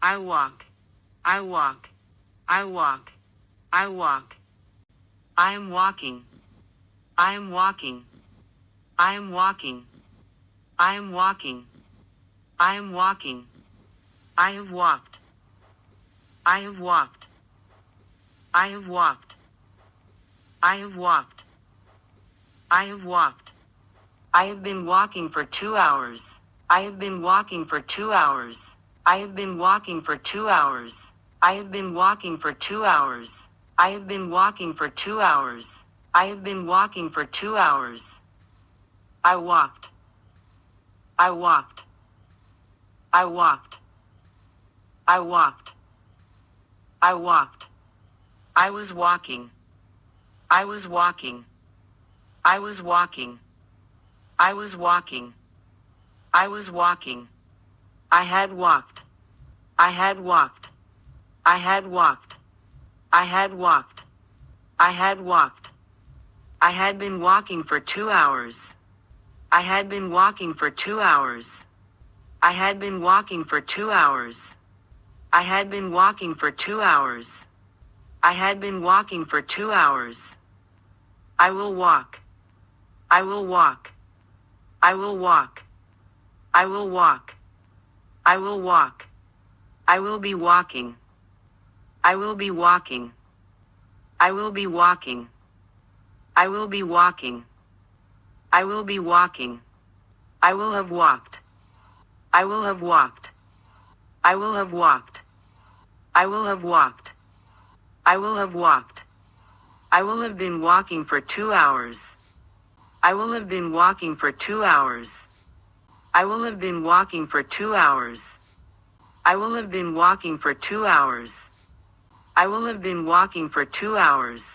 I walk. I walk. I walk. I walk. I am walking. I am walking. I am walking. I am walking. I am walking. I have walked. I have walked. I have walked. I have walked. I have walked. I have been walking for 2 hours. I have been walking for 2 hours. I have been walking for 2 hours. I have been walking for 2 hours. I have been walking for 2 hours. I have been walking for 2 hours. I walked. I walked. I walked. I walked. I walked. I was walking. I was walking. I was walking. I was walking. I was walking. I had walked. I had walked. I had walked. I had walked. I had walked. I had been walking for 2 hours. I had been walking for 2 hours. I had been walking for 2 hours. I had been walking for 2 hours. I had been walking for 2 hours. I will walk. I will walk. I will walk. I will walk. I will walk. I will be walking. I will be walking. I will be walking. I will be walking. I will be walking. I will have walked. I will have walked. I will have walked. I will have walked. I will have walked. I will have been walking for 2 hours. I will have been walking for 2 hours. I will have been walking for 2 hours. I will have been walking for 2 hours. I will have been walking for 2 hours.